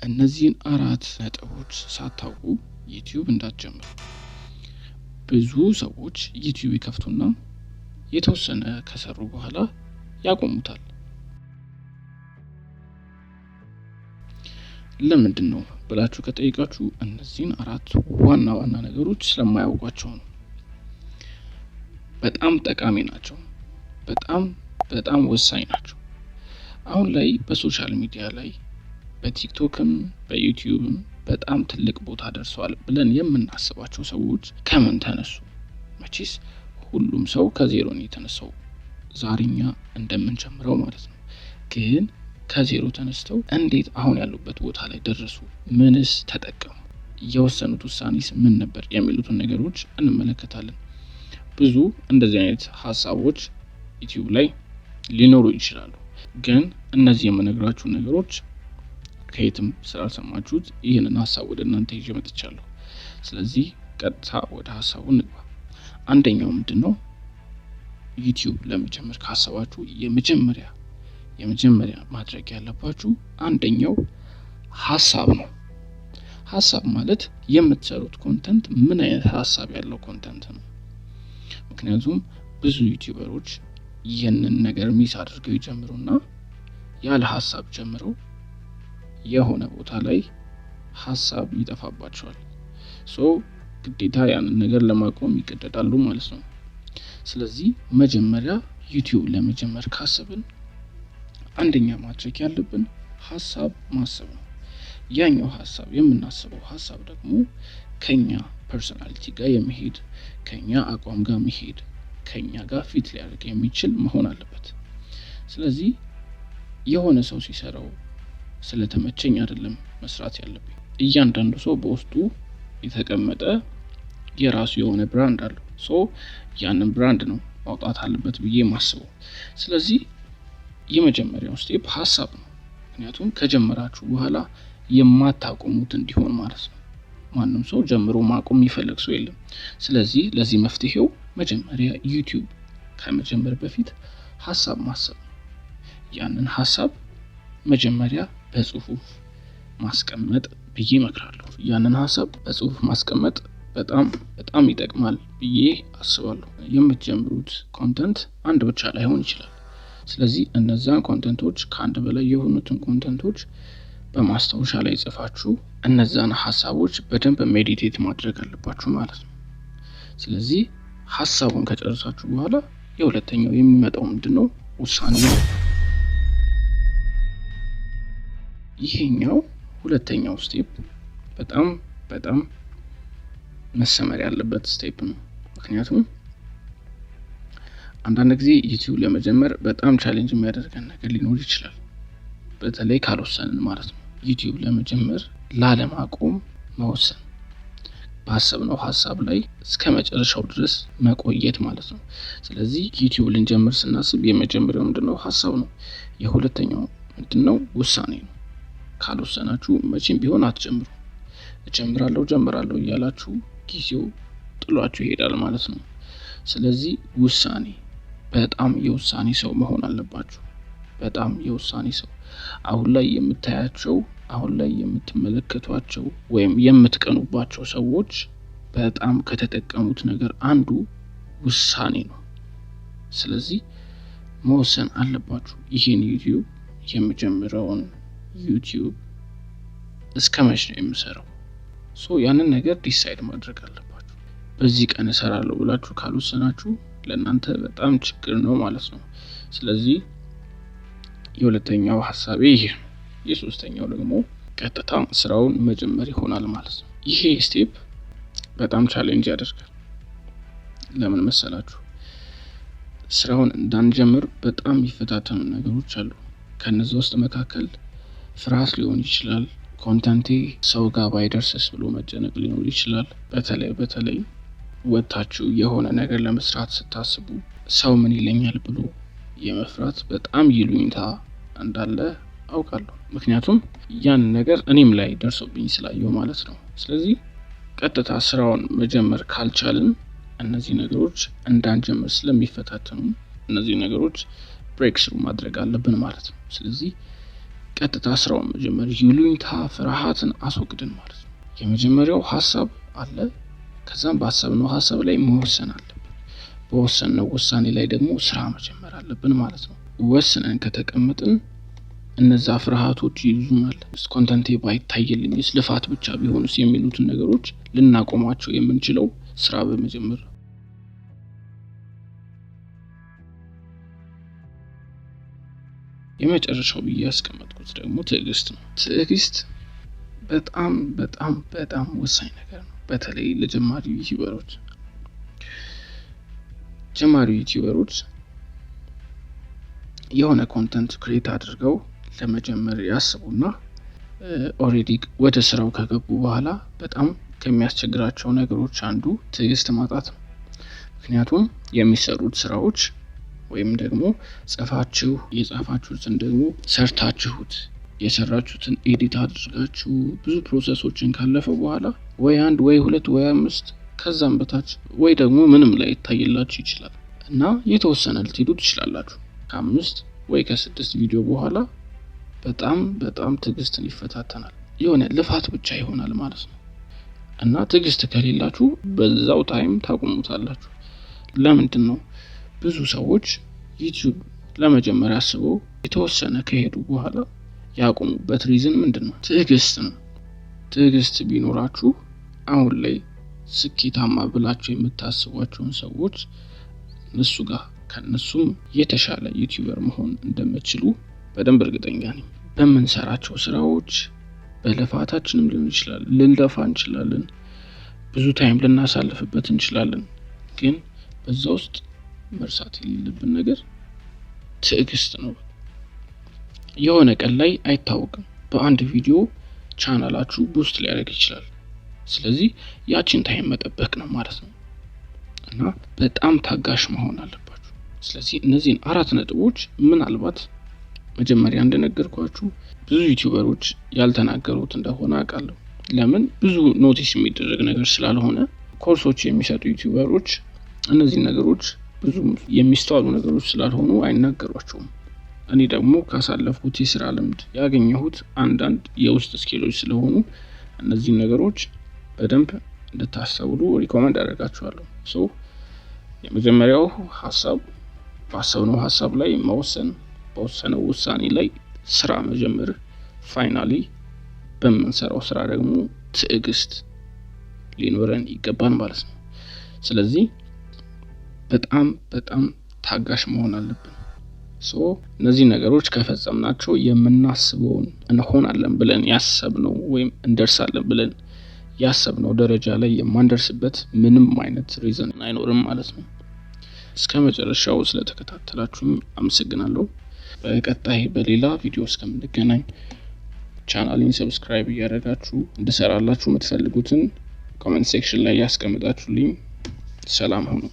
እነዚህን 4 ነጥቦች ሳታውቁ ዩቲዩብ እንዳትጀምሩ። ብዙ ሰዎች ዩቲዩብ ይከፍቱና የተወሰነ ከሰሩ በኋላ ያቆሙታል። ለምንድን ነው ብላችሁ ከጠይቃችሁ እነዚህን 4 ዋና ነገሮች ስለማያውቋቸው ነው። በጣም ጠቃሚ ናቸው። በጣም ወሳኝ ናቸው። አሁን ላይ በሶሻል ሚዲያ ላይ በቲክቶክም በዩቲዩብም በጣም ትልቅ ቦታ ደርሰዋል ብለን የምናስባቸው ሰዎች ከምን ተነሱ? መቼስ ሁሉም ሰው ከዜሮ ነው የተነሳው። ዛሬኛ እንደምንጀምረው ማለት ነው። ግን ከዜሮ ተነስተው እንዴት አሁን ያሉበት ቦታ ላይ ደረሱ? ምንስ ተጠቀሙ? የወሰኑት ውሳኔስ ምን ነበር? የሚሉትን ነገሮች እንመለከታለን። ብዙ እንደዚህ አይነት ሐሳቦች ዩቲዩብ ላይ ሊኖሩ ይችላሉ። ግን እነዚህ የምነግራችሁ ነገሮች ከየትም ስላልሰማችሁት ይሄንን ሐሳብ ወደ እናንተ ይዤ መጥቻለሁ። ስለዚህ ቀጥታ ወደ ሐሳቡ እንግባ። አንደኛው ምንድነው? ዩቲዩብ ለመጀመር ካሰባችሁ የመጀመሪያ ማድረግ ያለባችሁ አንደኛው ሐሳብ ነው። ሐሳብ ማለት የምትሰሩት ኮንተንት ምን አይነት ሐሳብ ያለው ኮንተንት ነው። ምክንያቱም ብዙ ዩቲዩበሮች ይሄንን ነገር ሚስ አድርገው ይጀምሩና ያለ ሐሳብ ጀምረው የሆነ ቦታ ላይ ሐሳብ ይጠፋባቸዋል። ግዴታ ያንን ነገር ለማቆም ይገደዳሉ ማለት ነው። ስለዚህ መጀመሪያ ዩቲዩብ ለመጀመር ካሰብን አንደኛ ማድረግ ያለብን ሐሳብ ማሰብ ነው። ያኛው ሐሳብ የምናስበው ሐሳብ ደግሞ ከኛ ፐርሰናሊቲ ጋር የሚሄድ ከኛ አቋም ጋር የሚሄድ ከኛ ጋር ፊት ሊያደርግ የሚችል መሆን አለበት። ስለዚህ የሆነ ሰው ሲሰራው ስለተመቸኝ አይደለም መስራት ያለብኝ። እያንዳንዱ ሰው በውስጡ የተቀመጠ የራሱ የሆነ ብራንድ አለው። ያንን ብራንድ ነው ማውጣት አለበት ብዬ ማስበው። ስለዚህ የመጀመሪያው ስቴፕ ሐሳብ ነው። ምክንያቱም ከጀመራችሁ በኋላ የማታቆሙት እንዲሆን ማለት ነው። ማንም ሰው ጀምሮ ማቆም የሚፈልግ ሰው የለም። ስለዚህ ለዚህ መፍትሄው መጀመሪያ ዩቲዩብ ከመጀመር በፊት ሐሳብ ማሰብ ነው። ያንን ሐሳብ መጀመሪያ በጽሁፍ ማስቀመጥ ብዬ እመክራለሁ። ያንን ሐሳብ በጽሁፍ ማስቀመጥ በጣም ይጠቅማል ብዬ አስባለሁ። የምትጀምሩት ኮንተንት አንድ ብቻ ላይሆን ይችላል። ስለዚህ እነዛን ኮንተንቶች ከአንድ በላይ የሆኑትን ኮንተንቶች በማስታወሻ ላይ ጽፋችሁ እነዛን ሐሳቦች በደንብ ሜዲቴት ማድረግ አለባችሁ ማለት ነው። ስለዚህ ሐሳቡን ከጨረሳችሁ በኋላ የሁለተኛው የሚመጣው ምንድነው? ውሳኔ ነው። ይሄኛው ሁለተኛው ስቴፕ በጣም መሰመር ያለበት ስቴፕ ነው። ምክንያቱም አንዳንድ ጊዜ ዩቲዩብ ለመጀመር በጣም ቻሌንጅ የሚያደርገን ነገር ሊኖር ይችላል። በተለይ ካልወሰንን ማለት ነው። ዩቲዩብ ለመጀመር ላለማቆም መወሰን፣ ባሰብነው ሐሳብ ላይ እስከ መጨረሻው ድረስ መቆየት ማለት ነው። ስለዚህ ዩቲዩብ ልንጀምር ስናስብ የመጀመሪያው ምንድነው? ሐሳብ ነው። የሁለተኛው ምንድነው? ውሳኔ ነው። ካልወሰናችሁ መቼም ቢሆን አትጀምሩ። ጀምራለሁ እያላችሁ ጊዜው ጥሏችሁ ይሄዳል ማለት ነው። ስለዚህ ውሳኔ፣ በጣም የውሳኔ ሰው መሆን አለባችሁ። በጣም የውሳኔ ሰው። አሁን ላይ የምታያቸው፣ አሁን ላይ የምትመለከቷቸው ወይም የምትቀኑባቸው ሰዎች በጣም ከተጠቀሙት ነገር አንዱ ውሳኔ ነው። ስለዚህ መወሰን አለባችሁ። ይሄን ዩቲዩብ የመጀመሪያውን ዩቲዩብ እስከ መቼ ነው የምሰራው? ያንን ነገር ዲሳይድ ማድረግ አለባችሁ። በዚህ ቀን እሰራለሁ ብላችሁ ካልወሰናችሁ ለእናንተ በጣም ችግር ነው ማለት ነው። ስለዚህ የሁለተኛው ሐሳቤ ይሄ። የሶስተኛው ደግሞ ቀጥታ ስራውን መጀመር ይሆናል ማለት ነው። ይሄ ስቴፕ በጣም ቻሌንጅ ያደርጋል። ለምን መሰላችሁ? ስራውን እንዳንጀምር በጣም ይፈታተኑ ነገሮች አሉ። ከነዛ ውስጥ መካከል ፍርሃት ሊሆን ይችላል። ኮንተንቴ ሰው ጋር ባይደርስስ ብሎ መጨነቅ ሊኖር ይችላል። በተለይ ወጣችሁ የሆነ ነገር ለመስራት ስታስቡ ሰው ምን ይለኛል ብሎ የመፍራት በጣም ይሉኝታ እንዳለ አውቃለሁ። ምክንያቱም ያን ነገር እኔም ላይ ደርሶብኝ ስላየው ማለት ነው። ስለዚህ ቀጥታ ስራውን መጀመር ካልቻልን እነዚህ ነገሮች እንዳንጀምር ስለሚፈታተኑ እነዚህ ነገሮች ብሬክ ስሩ ማድረግ አለብን ማለት ነው። ስለዚህ ቀጥታ ስራውን መጀመር ይሉኝታ ፍርሃትን አስወግድን ማለት ነው። የመጀመሪያው ሐሳብ አለ። ከዛም ባሰብነው ሐሳብ ላይ መወሰን አለብን። በወሰንነው ውሳኔ ላይ ደግሞ ስራ መጀመር አለብን ማለት ነው። ወስነን ከተቀመጥን እነዛ ፍርሃቶች ይዙናል። ኮንተንቴ ባይታየልኝስ ልፋት ብቻ ቢሆንስ የሚሉትን ነገሮች ልናቆማቸው የምንችለው ስራ በመጀመር ነው። የመጨረሻው ብዬ ያስቀመጥኩት ደግሞ ትዕግስት ነው። ትዕግስት በጣም በጣም በጣም ወሳኝ ነገር ነው። በተለይ ለጀማሪ ዩቲዩበሮች የሆነ ኮንተንት ክሬት አድርገው ለመጀመር ያስቡና ኦሬዲ ወደ ስራው ከገቡ በኋላ በጣም ከሚያስቸግራቸው ነገሮች አንዱ ትዕግስት ማጣት ነው። ምክንያቱም የሚሰሩት ስራዎች ወይም ደግሞ ጽፋችሁ የጻፋችሁትን ደግሞ ሰርታችሁት የሰራችሁትን ኤዲት አድርጋችሁ ብዙ ፕሮሰሶችን ካለፈ በኋላ ወይ 1 ወይ 2 ወይ 5 ከዛም በታች ወይ ደግሞ ምንም ላይ ይታይላችሁ ይችላል እና የተወሰነ ልትሄዱ ትችላላችሁ። ከ5 ወይ ከ6 ቪዲዮ በኋላ በጣም በጣም ትዕግስትን ይፈታተናል። የሆነ ልፋት ብቻ ይሆናል ማለት ነው እና ትዕግስት ከሌላችሁ በዛው ታይም ታቆሙታላችሁ። ለምንድን ነው ብዙ ሰዎች ዩቲዩብ ለመጀመር አስበው የተወሰነ ከሄዱ በኋላ ያቆሙበት ሪዝን ምንድነው? ትዕግስት ነው። ትዕግስት ቢኖራችሁ አሁን ላይ ስኬታማ ብላችሁ የምታስቧቸውን ሰዎች እነሱ ጋር ከነሱም የተሻለ ዩቲዩበር መሆን እንደምትችሉ በደንብ እርግጠኛ ነኝ። በመንሰራቸው ስራዎች በልፋታችንም ሊሆን ይችላል፣ ልንለፋ እንችላለን፣ ብዙ ታይም ልናሳልፍበት እንችላለን። ግን በዛ ውስጥ መርሳት የሌለብን ነገር ትዕግስት ነው። የሆነ ቀን ላይ አይታወቅም በአንድ ቪዲዮ ቻናላችሁ ቡስት ሊያደርግ ይችላል። ስለዚህ ያቺን ታይም መጠበቅ ነው ማለት ነው እና በጣም ታጋሽ መሆን አለባችሁ። ስለዚህ እነዚህን 4 ነጥቦች ምናልባት መጀመሪያ እንደነገርኳችሁ ብዙ ዩቲዩበሮች ያልተናገሩት እንደሆነ አውቃለሁ። ለምን ብዙ ኖቲስ የሚደረግ ነገር ስላልሆነ ኮርሶች የሚሰጡ ዩቲዩበሮች እነዚህ ነገሮች ብዙ የሚስተዋሉ ነገሮች ስላልሆኑ አይናገሯቸውም። እኔ ደግሞ ካሳለፍኩት የስራ ልምድ ያገኘሁት አንዳንድ የውስጥ ስኪሎች ስለሆኑ እነዚህ ነገሮች በደንብ እንድታስተውሉ ሪኮመንድ አደርጋችኋለሁ። የመጀመሪያው ሐሳብ ባሰብነው ሐሳብ ላይ መወሰን፣ በወሰነው ውሳኔ ላይ ስራ መጀመር፣ ፋይናሊ በመንሰራው ስራ ደግሞ ትዕግስት ሊኖረን ይገባል ማለት ነው። ስለዚህ በጣም በጣም ታጋሽ መሆን አለብን። እነዚህ ነገሮች ከፈጸምናቸው የምናስበውን እንሆናለን ብለን ያሰብነው ወይም እንደርሳለን ብለን ያሰብነው ደረጃ ላይ የማንደርስበት ምንም አይነት ሪዝን አይኖርም ማለት ነው። እስከመጨረሻው ስለተከታተላችሁኝ አመሰግናለሁ። በቀጣይ በሌላ ቪዲዮ እስከምንገናኝ ቻናሌን ሰብስክራይብ እያደረጋችሁ እንድሰራላችሁ የምትፈልጉትን ኮሜንት ሴክሽን ላይ ያስቀምጣችሁልኝ። ሰላም ሁኑ።